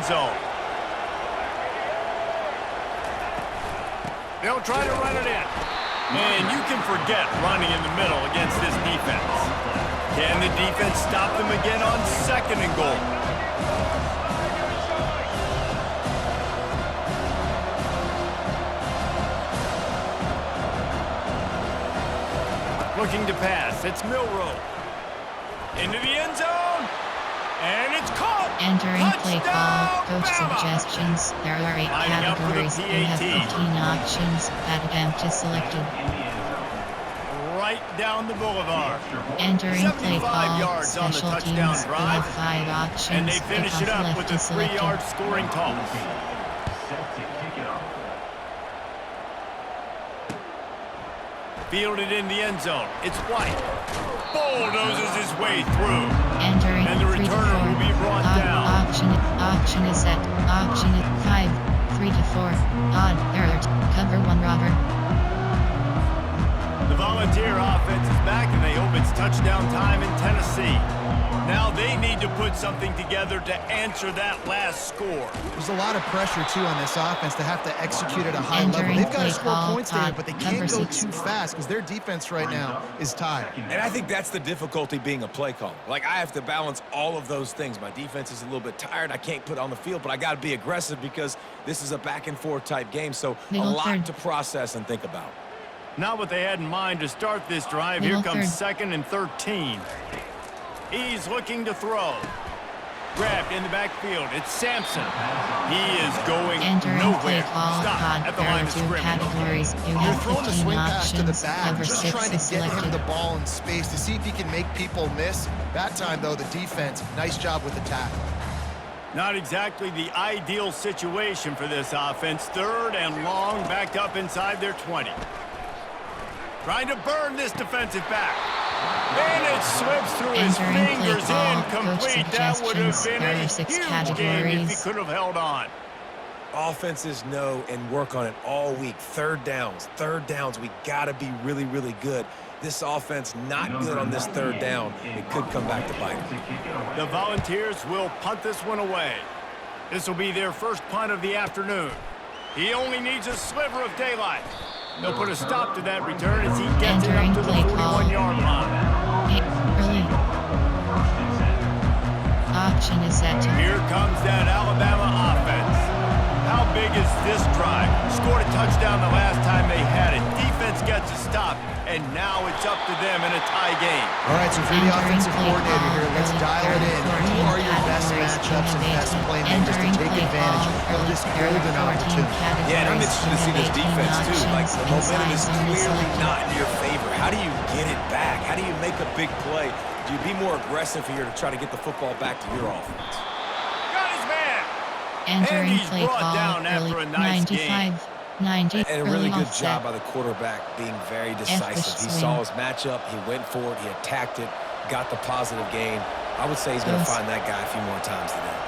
end zone. They'll try to run it in. And you can forget running in the middle against this defense. Can the defense stop them again on 2nd and goal? Looking to pass. It's Milrow. Into the end zone. And it's caught. Entering play call. Coach Bama. Suggestions. There are 8 Lining up for the categories. You have PAT. 15 options. That attempt is selected. Right down the boulevard. Entering play 75 call. yards on the Special touchdown teams. You drive. have 5 options. And they finish it up with a is selected. 3-yard scoring toss. Fielded in the end zone. It's White. Bulldozes his way through. Entering And the 3 to 4. returner will be brought down. Option is set. Option is 5. 3 to 4. Odd. Error. Cover 1 robber. The Volunteer offense is back, and they hope it's touchdown time in Tennessee. Now they need to put something together to answer that last score. There's a lot of pressure, too, on this offense to have to execute at a high level. Entering They've got play to score call, points, David, Todd, but they number can't go 6. too fast because their defense right now is tired. And I think that's the difficulty being a play caller. Like, I have to balance all of those things. My defense is a little bit tired. I can't put it on the field, but I got to be aggressive because this is a back-and-forth type game, so a lot to process and think about. Not what they had in mind to start this drive. Here comes 2nd and 13. He's looking to throw. Grabbed in the backfield. It's Sampson. He is going Entering play nowhere. call. Stop Todd. at the There line are of 2 scrimmage. categories. You They're have throwing the 15 swing pass to the options. back, Cover just 6 trying to is get him selected. the ball in space to see if he can make people miss. That time, though, the defense, nice job with the tackle. Not exactly the ideal situation for this offense. 3rd and long, backed up inside their 20. Trying to burn this defensive back. And it slips through his Entering play fingers call. incomplete. Coach That would have suggestions. been There a are 6 huge game if he categories. could have held on. Offenses know and work on it all week. Third downs. We got to be really, really good. This offense not good on this 3rd down. It could come back to bite them. The Volunteers will punt this one away. This will be their first punt of the afternoon. He only needs a sliver of daylight. They'll put a stop to that return as he gets it up to the 41-yard line. Early. Option is set to. Here comes that Alabama offense. How big is this drive? Scored a touchdown the last time they had it. Defense gets a stop, and now it's up to them in a tie game. All right, so for the offensive coordinator here, let's dial it in. Who are your best matchups and best playmakers to take advantage of this golden opportunity? Yeah, and I'm interested to see this defense, too. Like, the momentum is clearly not in your favor. How do you get it back? How do you make a big play? Do you be more aggressive here to try to get the football back to your offense? Got his man. Entering he's play brought call. down after Early. a nice 95. 90. And a Early really good offset. job by the quarterback being very decisive. He swing. saw his matchup, he went for it, he attacked it, got the positive gain. I would say he's going to find that guy a few more times today.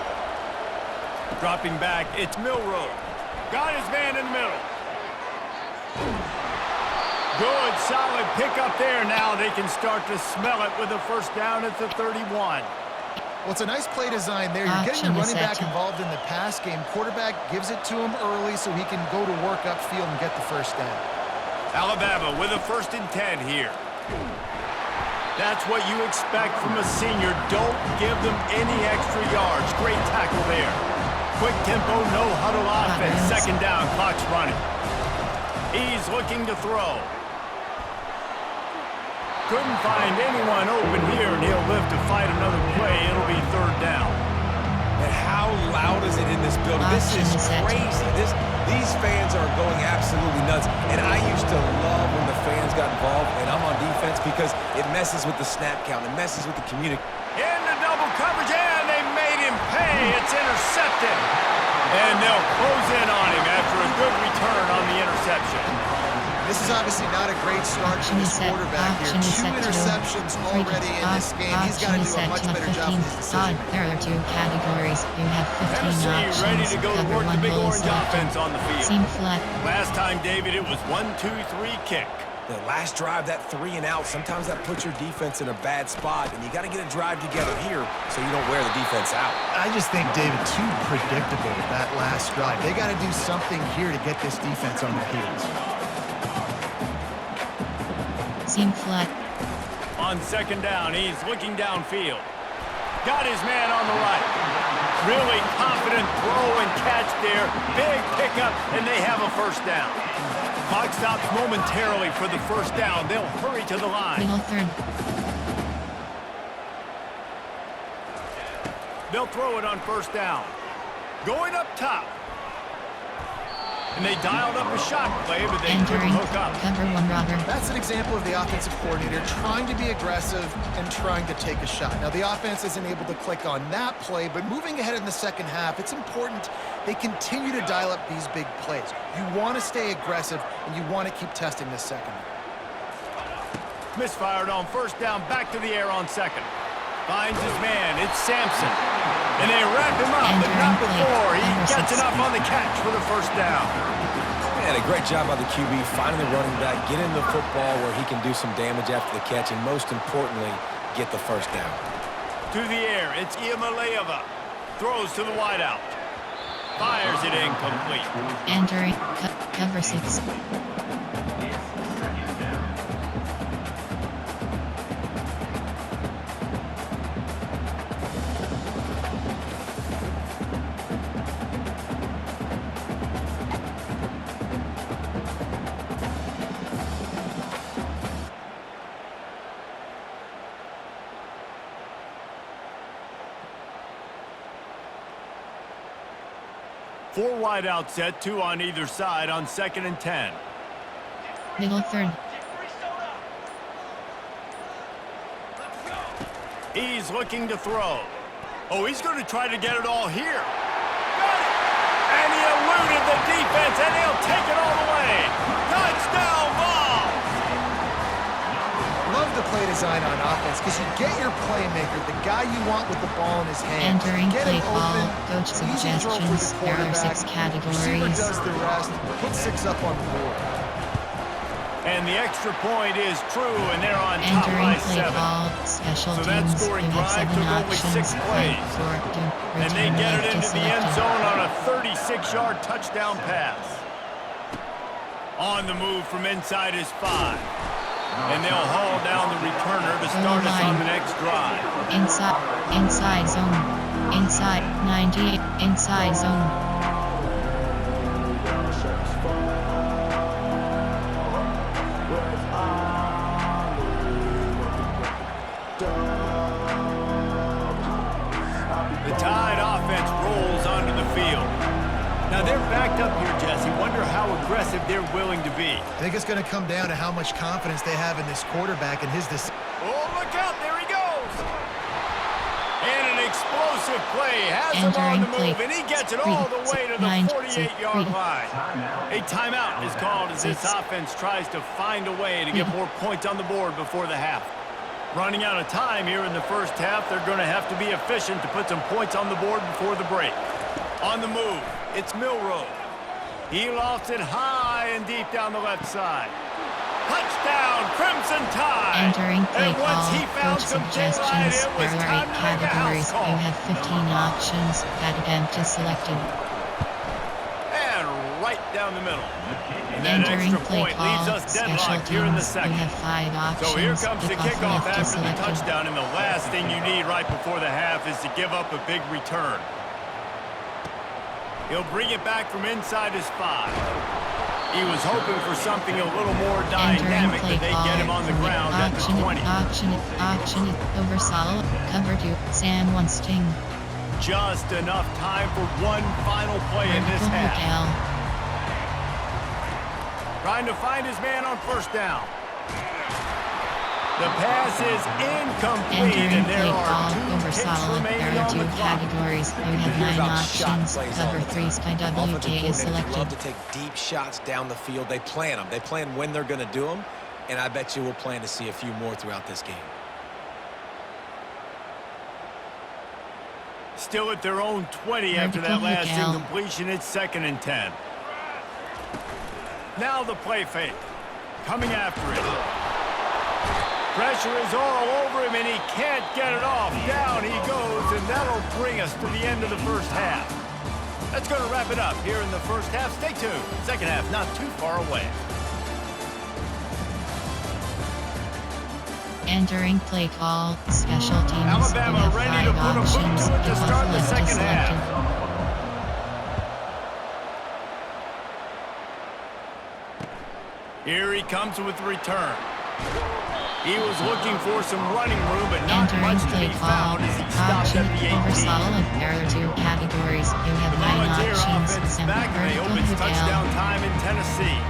Dropping back, it's Milrow. Got his man in the middle. Good, solid pickup there. Now they can start to smell it with a first down at the 31. Well, it's a nice play design there. You're getting the running back involved in the pass game. Quarterback gives it to him early so he can go to work upfield and get the first down. Alabama with a 1st and 10 here. That's what you expect from a senior. Don't give them any extra yards. Great tackle there. Quick tempo, no huddle offense. 2nd down, clock's running. He's looking to throw. Couldn't find anyone open here, and he'll live to fight another play. It'll be 3rd down. And how loud is it in this building? This is crazy. These fans are going absolutely nuts. And I used to love when the fans got involved, and I'm on defense because it messes with the snap count. It messes with the communication. In the double coverage, and they made him pay. It's intercepted. And they'll close in on him after a good return on the interception. This is obviously not a great start for this quarterback here. 2 interceptions already in this game. He's got to do a much better job with his decision. There are 2 categories. You have 15 options. Tennessee ready to go to work the big orange offense on the field. Seam flat. Last time, David, it was 1-2-3 kick. The last drive, that 3 and out, sometimes that puts your defense in a bad spot, and you got to get a drive together here so you don't wear the defense out. I just think, David, too predictable with that last drive. They got to do something here to get this defense on their heels. Seam flat. On second down, he's looking downfield. Got his man on the right. Really confident throw and catch there. Big pickup, and they have a first down. Clock stops momentarily for the first down. They'll hurry to the line. Middle third. They'll throw it on first down. Going up top. And they dialed up a shot play, but they couldn't hook up. Cover 1 Robert. That's an example of the offensive coordinator trying to be aggressive and trying to take a shot. Now, the offense isn't able to click on that play, but moving ahead in the second half, it's important they continue to dial up these big plays. You want to stay aggressive, and you want to keep testing this second. Misfired on first down, back to the air on second. Finds his man, it's Sampson. And they wrap him up, but not before he gets enough on the catch for the first down. And a great job by the QB, finding the running back, getting the football where he can do some damage after the catch, and most importantly, get the first down. To the air, it's Iamaleava. Throws to the wideout. Fires it incomplete. Entering, cover 6. Four wide out set, 2 on either side on second and 10. Middle third. He's looking to throw. Oh, he's going to try to get it all here. Got it! And he eluded the defense, and he'll take it all the way. Touchdown ball! Love the play design on offense because you get your playmaker, the guy you want with the ball in his hand. Entering get play him call, open, coach easy throw for the suggestions. There are 6 quarterback. categories. Receiver does the rest. Put 6 up on the board. And the extra point is true, and they're on top Entering by play 7. call, special So that teams. scoring You have drive 7 took only options. 6 plays. And they get it into the end zone on a 36-yard touchdown pass. On the move from inside his 5. And they'll haul down the returner to start us on the next drive. Inside zone. Inside 98. Inside zone. The Tide offense rolls onto the field. Now they're backed up here, Jesse. Wonder how aggressive they're willing to be. I think it's going to come down to how much confidence they have in this quarterback and his decision. Oh, look out. There he goes. And an explosive play has him on the move, and he gets it all the way to the 48-yard line. A timeout is called as this offense tries to find a way to get more points on the board before the half. Running out of time here in the first half, they're going to have to be efficient to put some points on the board before the break. On the move, it's Milroe. He lofts it high and deep down the left side. Touchdown, Crimson Tide! Entering play And once call, he found coach some daylight, suggestions. it was There are time 8 to make a categories. house call. You have 15 options. That attempt is selected. And right down the middle. And that Entering extra play point call, leaves us special deadlocked here in the teams. You second. have 5 options. So here comes the kickoff left is after the selected. touchdown, and the last thing you need right before the half is to give up a big return. He'll bring it back from inside his 5. He was hoping for something a little more dynamic, but they get him on the ground at the 20. Option it, oversaw, cover 2, Sam 1 sting. Just enough time for one final play in this half. Trying to find his man on first down. The pass is incomplete, and there are 2 kicks remaining on the clock. Categories. You have 9 options. Cover 3 Sky WK is selected. Love to take deep shots down the field. They plan them. They plan when they're going to do them, and I bet you we'll plan to see a few more throughout this game. Still at their own 20 after that last incompletion. It's second and 10. Now the play fake. coming after it. Pressure is all over him, and he can't get it off. Down he goes, and that'll bring us to the end of the first half. That's going to wrap it up here in the first half. Stay tuned. Second half not too far away. Entering play call, special teams. Alabama ready to put a boot to it to start the second half. Here he comes with the return. He was looking for some running room, but not much to be found as he stopped at the 18. Oversolid, there are 2 categories. You have 9 options. Back and they hope it's touchdown time in Tennessee.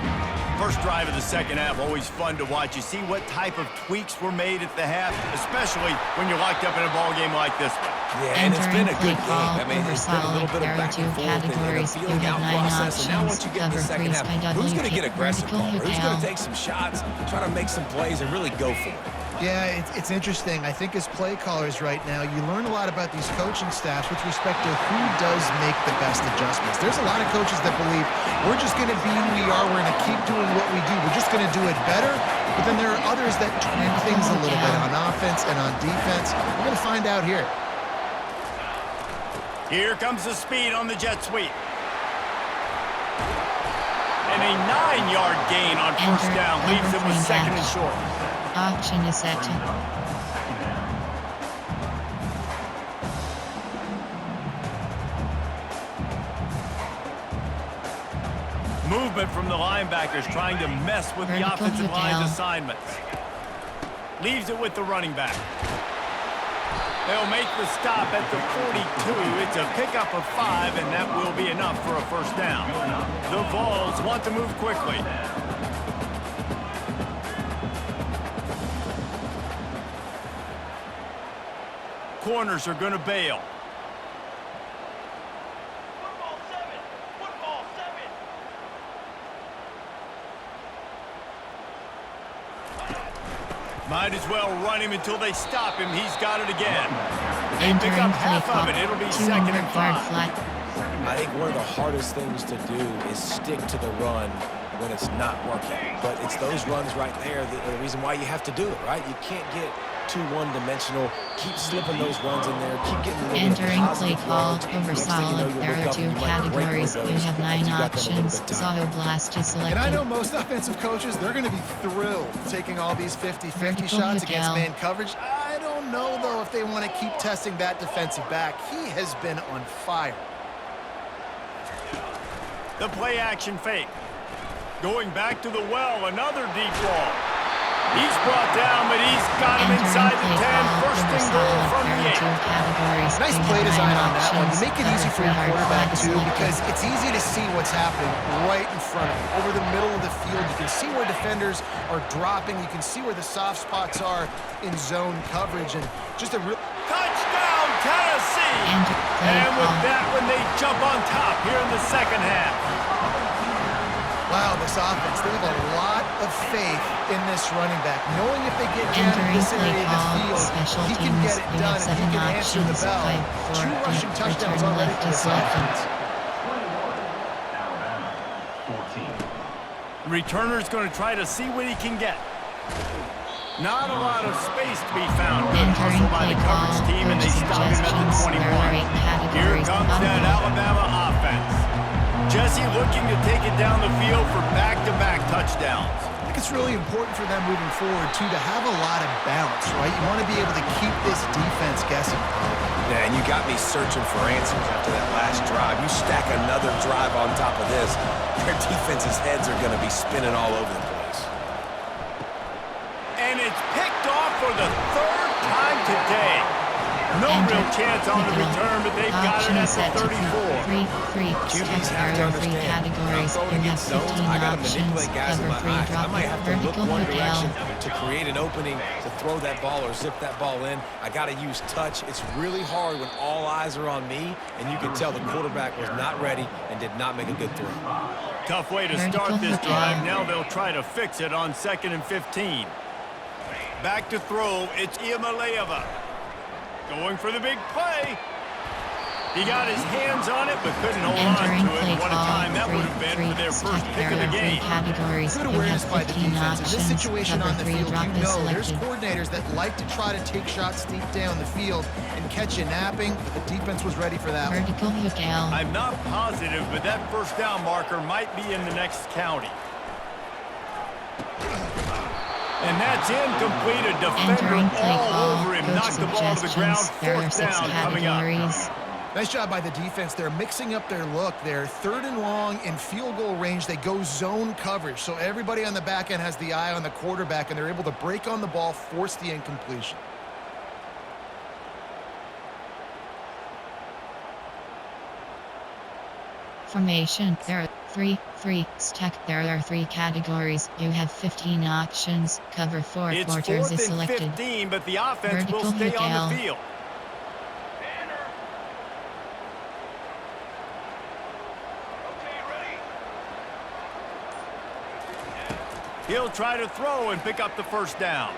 First drive of the second half, always fun to watch. You see what type of tweaks were made at the half, especially when you're locked up in a ball game like this one. Yeah, and it's been a good game. I mean, it's been a little bit of back and forth and a feeling out process. And now once you get in the second half, who's going to get aggressive, Palmer? Who's going to take some shots, try to make some plays, and really go for it? Yeah, it's interesting. I think as play callers right now, you learn a lot about these coaching staffs with respect to who does make the best adjustments. There's a lot of coaches that believe we're just going to be who we are. We're going to keep doing what we do. We're just going to do it better. But then there are others that tweak things a little bit on offense and on defense. We're going to find out here. Here comes the speed on the jet sweep. And a 9-yard gain on first down leaves him with second and short. Option is set. Movement from the linebackers trying to mess with the offensive line's assignments. Leaves it with the running back. They'll make the stop at the 42. It's a pickup of 5, and that will be enough for a first down. The Vols want to move quickly. Corners are going to bail. Might as well run him until they stop him. He's got it again. They pick up half of it. It'll be second and 5. I think one of the hardest things to do is stick to the run when it's not working. But it's those runs right there that are the reason why you have to do it, right? You can't get too one-dimensional. Keep slipping those runs in there. Keep getting a little Entering bit of play call, over solid. There are 2 categories. You have 9 options. Zaho Blast is selected. And I know most offensive coaches, they're going to be thrilled taking all these 50-50 shots against man coverage. I don't know, though, if they want to keep testing that defensive back. He has been on fire. The play action fake. Going back to the well, another deep ball. He's brought down, but he's got him inside the 10. First and goal from the 8. Nice play design on that one. You make it easy for your quarterback, too, because it's easy to see what's happening right in front of you. Over the middle of the field, you can see where defenders are dropping. You can see where the soft spots are in zone coverage. And just a real... Touchdown, Tennessee! And with that one, they jump on top here in the second half. Wow, this offense, they have a lot of faith in this running back. Knowing if they get down in this area of the field, he can get it done and he can answer the bell. 2 rushing touchdowns already for this offense. Returner's going to try to see what he can get. Not a lot of space to be found. Good hustle by the coverage team, and they stop him at the 21. Here comes that Alabama offense. Jesse looking to take it down the field for back-to-back touchdowns. I think it's really important for them moving forward, too, to have a lot of balance, right? You want to be able to keep this defense guessing. Yeah, and you got me searching for answers after that last drive. You stack another drive on top of this, their defense's heads are going to be spinning all over the place. And it's picked off for the 3rd time today. No real chance on the return, but they've got it at the 34. QBs have to understand. When I'm throwing against zones, I got to manipulate guys in my eyes. I might have to look one direction to create an opening to throw that ball or zip that ball in. I got to use touch. It's really hard when all eyes are on me, and you can tell the quarterback was not ready and did not make a good throw. Tough way to start this drive. Now they'll try to fix it on 2nd and 15. Back to throw. It's Iamaleava. Going for the big play. He got his hands on it, but couldn't hold on Entering to it. play What a call, time that would have been for their first pick of the game. Categories. Good You have awareness by the 15 defense. In this options. situation Cover on the 3 field, drop you is know there's selected. coordinators that like to try to take shots deep down the field and catch you napping, but the defense was ready for that one. Vertical hook L. I'm not positive, but that first down marker might be in the next county. And that's incomplete. A defender Entering play all call. over him. Coach Knocked the ball to the ground. suggestions. There are Fourth 6 down coming up. categories. Nice job by the defense. They're mixing up their look. They're 3rd and long in field goal range. They go zone coverage. So everybody on the back end has the eye on the quarterback, and they're able to break on the ball, force the incompletion. Formation. There are 3 stack. There are 3 categories. You have 15 options. Cover 4 It's quarters 4th is and selected. 15, but the offense will Vertical stay hook on L. the field. He'll try to throw and pick up the first down.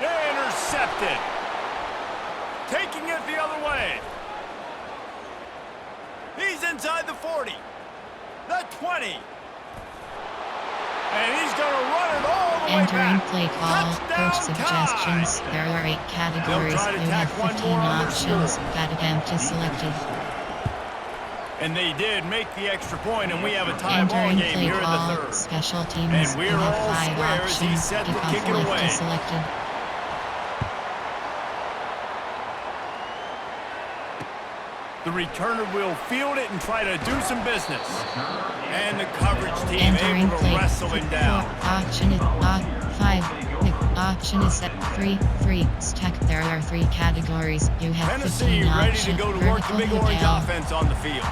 Intercepted. Taking it the other way. He's inside the 40. The 20. And he's going to run it all the way Entering back. play call. Coach Touchdown suggestions. time. There are 8 categories. try to You tack have one 15 more on their options. score. That attempt is selected. And they did make the extra point, and we have a tie ball Entering game play here in call. the 3rd. Special teams. And You we're have all 5 square as he options. set to Kickoff kick it left away. is selected. The returner will field it and try to do some business. And the coverage team Entering able to play. wrestle him down. Option is 5. Option is set 3 stack. There are 3 categories. You have Tennessee 15 ready options. to go to work the big Vertical orange hook L. offense on the field.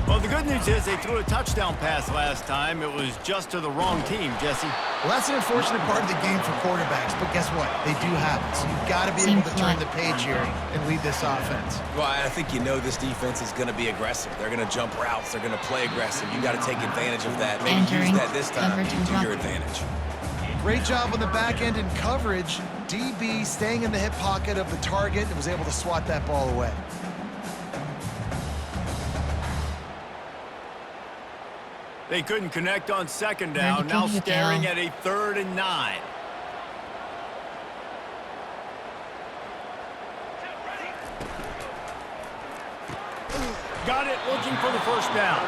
Well, the good news is they threw a touchdown pass last time. It was just to the wrong team, Jesse. Well, that's an unfortunate part of the game for quarterbacks, but guess what? They do have it. So you've got to be able to turn the page here and lead this offense. Well, I think you know this defense is going to be aggressive. They're going to jump routes. They're going to play aggressive. You got to take advantage of that. Maybe use that this time to your advantage. Great job on the back end in coverage. DB staying in the hip pocket of the target and was able to swat that ball away. They couldn't connect on 2nd down. Vertical Now hook staring L. at a 3rd and 9. Got it, looking for the first down.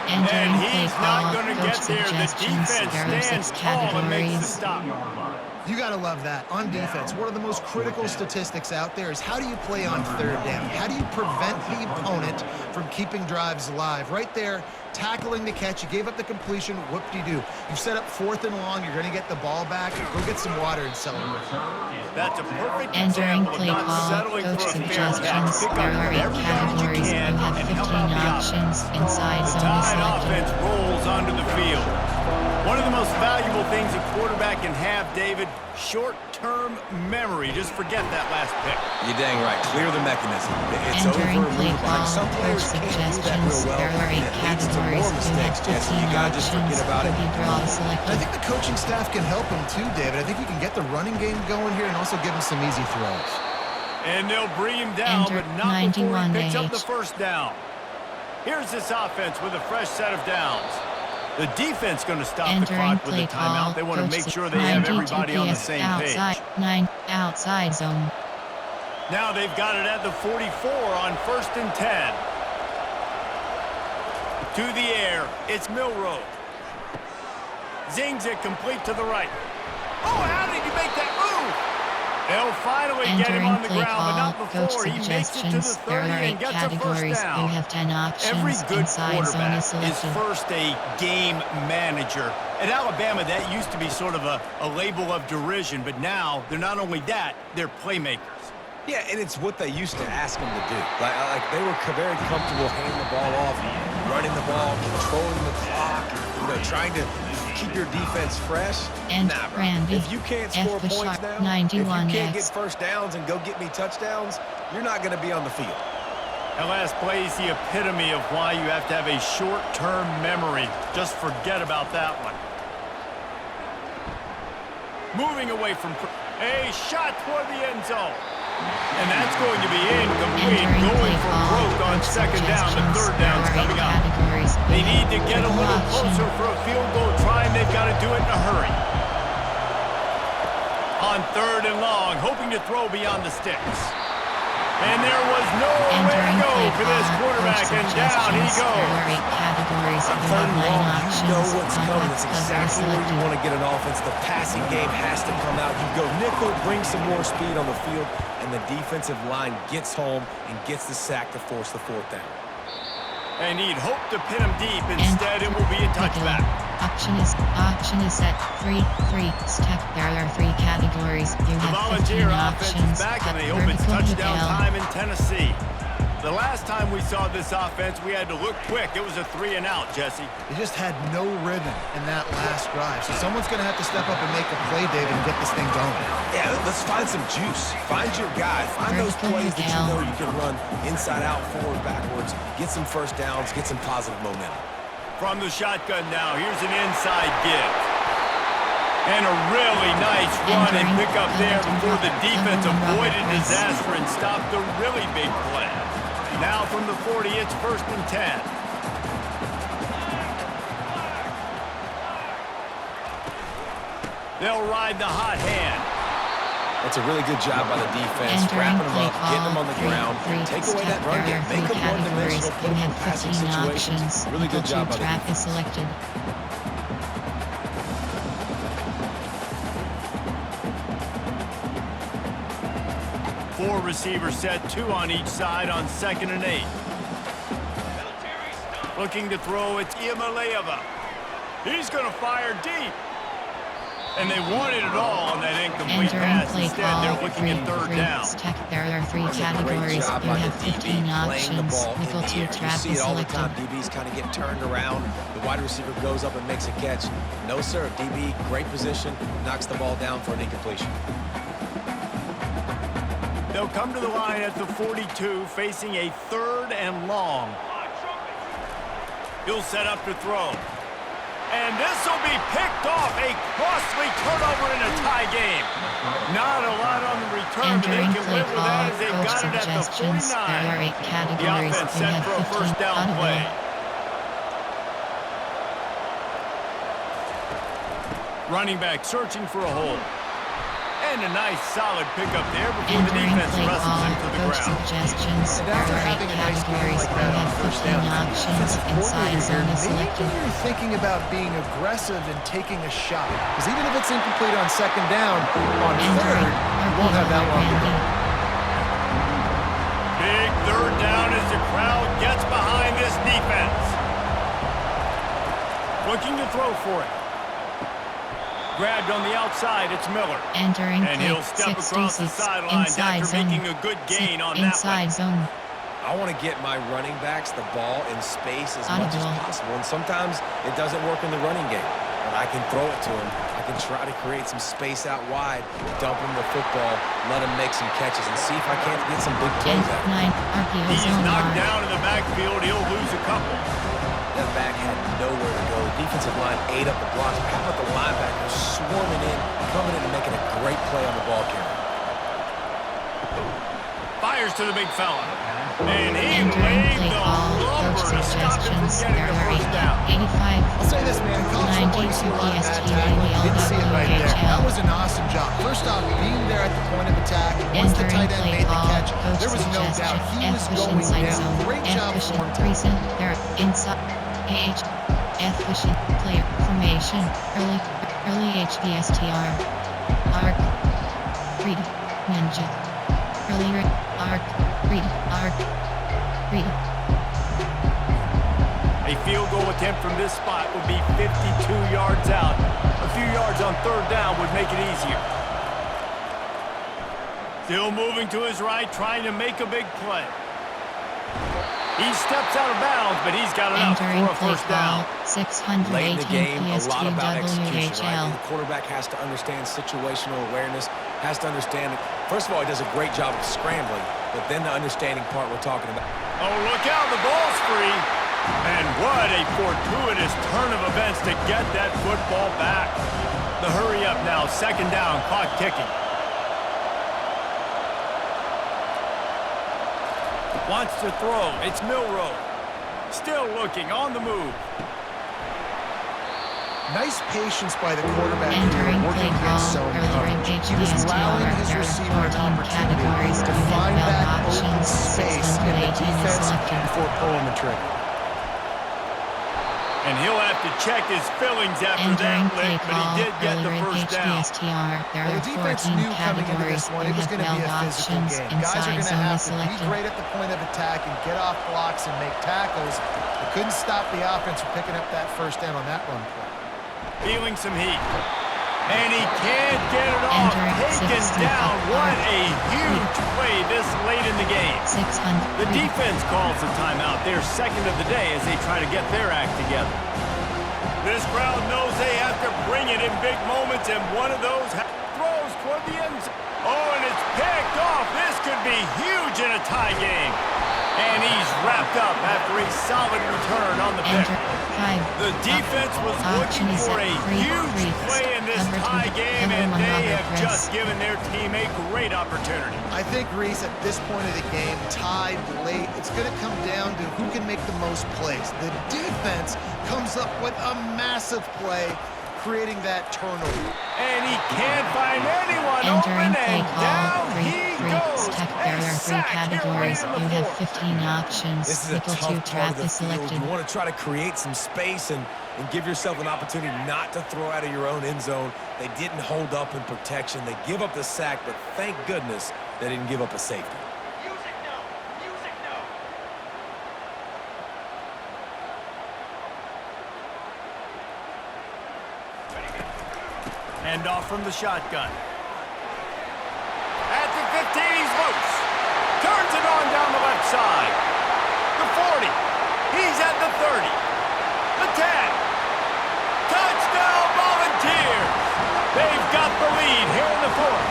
Entering And play he's not call. going to Coach get there. The suggestions. defense There are 6 stands tall and makes the categories. stop. You got to love that. On defense, one of the most critical statistics out there is how do you play on 3rd down? How do you prevent the opponent from keeping drives alive? Right there, tackling the catch. You gave up the completion. Whoop-de-doo. You set up 4th and long. You're going to get the ball back. Go get some water and celebrate. That's a perfect Entering example of play not call. settling Coach for a fair suggestions. catch. Pick There up are 8 every yardage you categories. You can have and 15 help out the offense. options. Inside The zone is Tide selected. offense rolls onto the field. One of the most valuable things a quarterback can have, David, short-term memory. Just forget that last pick. You're dang right. Clear the mechanism. It's Entering over. play Move call. on. Some Coach players can't do that real suggestions. well. There are 8 and it leads to categories. more You mistakes, have Jesse. 15 You got to just options. forget about it. Could be draw And I selected. think the coaching staff can help him too, David. I think you can get the running game going here and also give him some easy throws. And they'll bring him down, Enter but not before he 91 picks up the H. first down. Here's this offense with a fresh set of downs. The defense going to stop the Entering clock with the play call. timeout. They want to Coach make sure they have 92 everybody on the PS same outside, page. 9 outside zone. Now they've got it at the 44 on 1st and 10. To the air, it's Milrow. Zings it complete to the right. Oh, how did he make that move? They'll finally get him Entering on the play ground, but not call. before Coach he makes it to the suggestions. 30 There are and 8 gets a first categories. down. You have 10 options. Every good Inside zone quarterback is is selected. first a game manager. At Alabama, that used to be sort of a label of derision, but now they're not only that, they're playmakers. Yeah, and it's what they used to ask them to do. Like they were very comfortable handing the ball off, running the ball, controlling the clock, trying to keep your defense fresh. And nah, bro. Randy, If you can't score F. points Bishop, now, 91 if you can't get X. first downs and go get me touchdowns, you're not going to be on the field. That last play is the epitome of why you have to have a short-term memory. Just forget about that one. Moving away from a shot toward the end zone. And that's going to be incomplete. Entering Going play for call, broke on coach second down. The suggestions. third There down's are 8 coming up. categories. They You need have to get a critical little option. closer for a field goal try, and they've got to do it in a hurry. On third and long, hoping to throw beyond the sticks. And there was nowhere to Entering go play for this call, quarterback, coach and down he suggestions. There are goes. 8 categories. On You third have and 9 long, options. you know what's coming. It's Context cover exactly where you selected. want to get an offense. The passing game has to come out. You go nickel, bring some more speed on the field, and the defensive line gets home and gets the sack to force the fourth down. And he'd hope to pin him deep. Instead, it will be a touchback. Option is set. 3 stack. There are 3 categories. You The have 15 Volunteer offense options. is back, Cut and they hope it's vertical touchdown Miguel. time in Tennessee. The last time we saw this offense, we had to look quick. It was a 3 and out, Jesse. They just had no rhythm in that last drive. So someone's going to have to step up and make a play, David, and get this thing going. Yeah, let's find some juice. Find your guy. Find those Vertical plays that you Miguel. know you can run inside out, forward, backwards. Get some first downs. Get some positive momentum. From the shotgun now, here's an inside give. And a really nice run and pick up there before the defense avoided disaster and stopped a really big play. Now from the 40, it's 1st and 10. They'll ride the hot hand. That's a really good job by the defense, Entering wrapping them play up, getting them on the call, ground. three Take away that step. run There game. are Make 3 them categories. one-dimensional, put You them in have passing 15 situations. options. Really good job by the Trap defense. is selected. Four receivers set, 2 on each side on 2nd and 8. Looking to throw, it's Iamaleava. He's going to fire deep. And they wanted it all on that incomplete Entering pass. play Instead, call. they're looking at 3rd down. Stack. There are 3 That's a great categories. job You by have the DB 15 playing the options. ball in Nickel the 2 air. You trap see is it all the selected. time. DBs kind of get turned around. The wide receiver goes up and makes a catch. No, sir. DB, great position, knocks the ball down for an incompletion. They'll come to the line at the 42, facing a 3rd and long. He'll set up to throw. And this will be picked off. A costly turnover in a tie game. Not a lot on the return, but they Entering can play live with call. that as they've Coach got it at the suggestions. 49. There are 8 The categories. offense You set have for a 15 first down play. Running back searching for a hole. And a nice solid pickup there before the Entering defense play wrestles call. him to the Coach ground. suggestions. And There after are 8 having a nice game categories. like You that on have first 15 down, options. Inside zone is maybe selected. you're thinking about being aggressive and taking a shot. Because even if it's incomplete on 2nd down, on 3rd, you won't have that long to go. Big 3rd down as the crowd gets behind this defense. Looking to throw for it. Grabbed on the outside, it's Miller. Entering And play he'll step across the 66. sidelines Inside after zone. making a good gain on that Inside one. zone. I want to get my running backs the ball in space as much as Audible. possible. And sometimes it doesn't work in the running game. But I can throw it to him. I can try to create some space out wide, dump him the football, let him make some catches, and see if I can't get some big plays out of him. 9 RPO He's zone knocked R. down in the backfield. He'll lose a couple. That back had nowhere to go. The defensive line ate up the blocks. How about the linebackers swarming in, coming in and making a great play on the ball carrier? Fires to the big fella. And he Entering laid play the call. lumber Coach to stop him from suggestions. getting There the are first down. 85. I'll say this, man. College football, you see a lot of bad tackling. You didn't see it right there. That was an awesome job. First off, being there at the point of attack. Once the Entering tight end play made the call. catch, Coach there was no doubt he was going inside down. zone. Great job for him. Recent. There are inside. H. Efficient player formation. Early HDSTR. Arc. Read. Ninja. Early arc. Read. Arc. Read. A field goal attempt from this spot would be 52 yards out. A few yards on 3rd down would make it easier. Still moving to his right, trying to make a big play. He steps out of bounds, but he's got enough Entering for a play first down. call. 618 Late in the game, a lot about execution, PSTWHL. right? The quarterback has to understand situational awareness, has to understand it. First of all, he does a great job of scrambling, but then the understanding part we're talking about. Oh, look out, the ball's free. And what a fortuitous turn of events to get that football back. The hurry up now, 2nd down, clock ticking. Wants to throw. It's Milrow. Still looking, on the move. Nice patience by the quarterback Entering here, working play against call, zone earlier coverage. He was HDSTR, allowing his there are receiver an 14 opportunity categories. to You have find 12 that options, open space in the 618 is defense selected. before pulling the trigger. And he'll have to check his fillings after Entering that play lick, but he call, did get the earlier first down. HDSTR, there Well, are the defense 14 knew coming into categories. this one You it was have going to be 12 a physical options, game. Guys are inside going to zone have is to be selected. great at the point of attack and get off blocks and make tackles. They couldn't stop the offense from picking up that first down on that run play. Feeling some heat. And he can't get it off. Entering Taken 60 down. What up. a huge play this late in the game. 600. The defense calls the timeout. Their second of the day as they try to get their act together. This crowd knows they have to bring it in big moments, and one of those throws toward the end zone. Oh, and it's picked off. This could be huge in a tie game. And he's wrapped up after a solid return on the pick. The defense was looking for a huge play in this tie game, and they have just given their team a great opportunity. I think, Reese, at this point of the game, tied late, it's going to come down to who can make the most plays. The defense comes up with a massive play, creating that turnover. And he can't find anyone Entering open, play and call, down he goes. There are 3 categories. You have 15 options. This is a Equal tough to part of trap the is field. selected. You want to try to create some space and give yourself an opportunity not to throw out of your own end zone. They didn't hold up in protection. They give up the sack, but thank goodness they didn't give up a safety. Hand off from the shotgun. At the 15, he's loose. Turns it on down the left side. The 40. He's at the 30. The 10. Touchdown Volunteers. They've got the lead here in the fourth.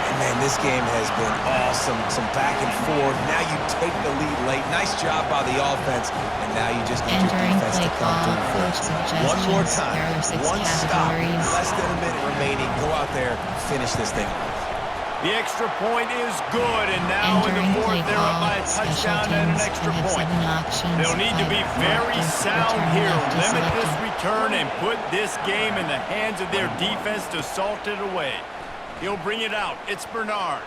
And man, this game has been awesome. Some back and forth. Now you take the lead late. Nice job by the offense. And now you just need your Entering defense play to come call, through coach first. One more suggestions. time. There are 6 One stop. categories. Less than a minute remaining. Go out there, finish this thing off. The extra point is good, and now in the Entering fourth, play they're up call, by a special touchdown and an teams. extra You have point. 7 options. They'll need to be 5, very 4, sound return here. left is Limit this selected. return and put this game in the hands of their defense to salt it away. He'll bring it out. It's Bernard.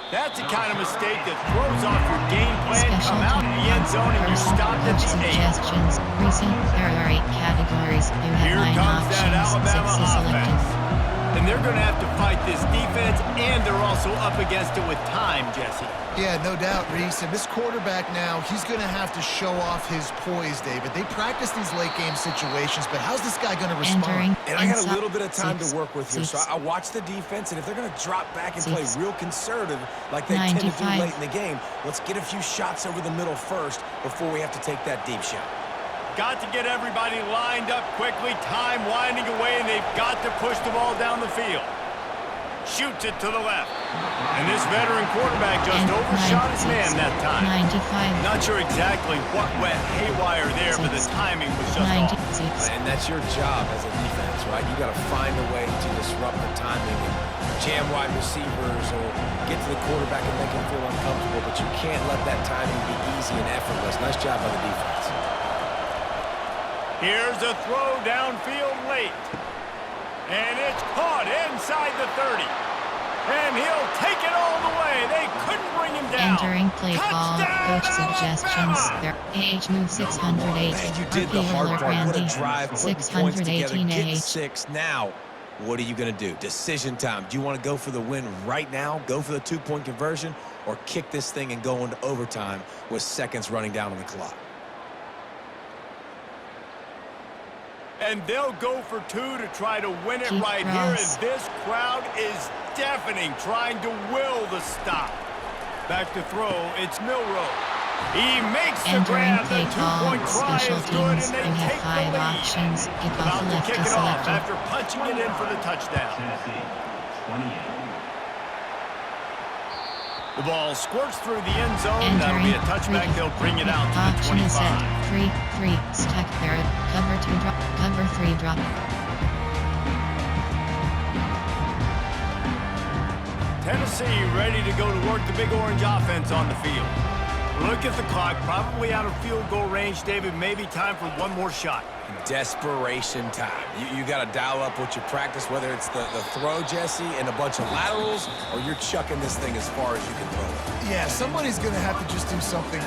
That's the kind of mistake that throws off your game plan. Come out in the end zone and you're stopped at the 8. Suggestions. Recent. There are 8 categories. You have Here 9 comes that options. 6 Alabama is selected. offense. And they're going to have to fight this defense, and they're also up against it with time, Jesse. Yeah, no doubt, Reese. And this quarterback now, he's going to have to show off his poise, David. They practice these late-game situations, but how's this guy going to respond? And I got a little bit of time to work with here, so I watch the defense, and if they're going to drop back and play real conservative like they tend to do late in the game, let's get a few shots over the middle first before we have to take that deep shot. Got to get everybody lined up quickly. Time winding away, and they've got to push the ball down the field. Shoots it to the left. And this veteran quarterback just overshot his man that time. 95. Not sure exactly what went haywire there, but the timing was just off. And that's your job as a defense, right? You got to find a way to disrupt the timing and jam wide receivers or get to the quarterback and make him feel uncomfortable, but you can't let that timing be easy and effortless. Nice job by the defense. Here's a throw downfield late. And it's caught inside the 30. And he'll take it all the way. They couldn't bring him down. Entering play call, coach suggestions. Their age move 608. Man, you did the hard part. What a drive. Putting points together. 618 Get age. 6. Now, what are you going to do? Decision time. Do you want to go for the win right now? Go for the 2-point conversion? Or kick this thing and go into overtime with seconds running down on the clock? And they'll go for 2 to try to win it Keep right here. cross. And this crowd is deafening, trying to will the stop. Back to throw, it's Milrow. He makes the Entering grab. The play call, 2-point try special is good, teams. and they You have take 5 the lead. options. Kick off About to left kick is it off selected. after punching it in for the touchdown. The ball squirts through the end zone. That'll be a touchback. They'll bring it out to the 25. Set. 3, stack Barrett. Cover 2 drop. Cover 3 drop. Tennessee ready to go to work the big orange offense on the field. Look at the clock, probably out of field goal range, David. Maybe time for one more shot. Desperation time. You got to dial up what you practice, whether it's the throw, Jesse, and a bunch of laterals, or you're chucking this thing as far as you can throw it. Yeah, somebody's going to have to just do something